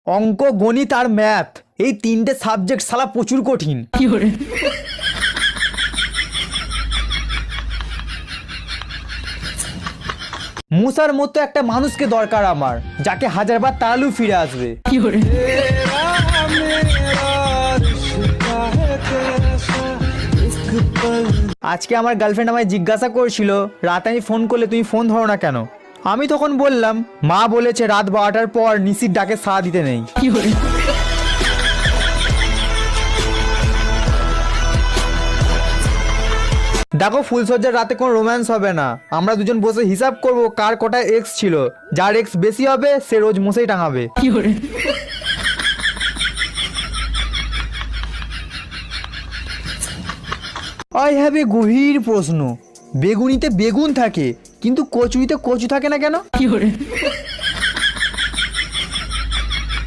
অঙ্ক, গণিত আর ম্যাথ, এই তিনটে সাবজেক্ট শালা প্রচুর কঠিন। মুসার মতো একটা মানুষকে দরকার আমার, যাকে হাজারবার তাড়ালেও ফিরে আসবে। আজকে আমার গার্লফ্রেন্ড আমায় জিজ্ঞাসা করছিল রাতে আমি ফোন করলে তুমি ফোন ধরো না কেন। আমি তখন বললাম মা বলেছে রাত 12টার পর নিশির ডাকে সাড়া দিতে নেই। দেখো ফুলসজ্জার রাতে কোনো রোম্যান্স হবে না, আমরা দুজন বসে হিসাব করব কার কটা এক্স ছিল, যার এক্স বেশি হবে সে রোজ মশাই টাঙাবে। আই হ্যাভ এ গভীর প্রশ্ন, বেগুনিতে বেগুন থাকে কিন্তু কচুরিতে কচু থাকে না কেন?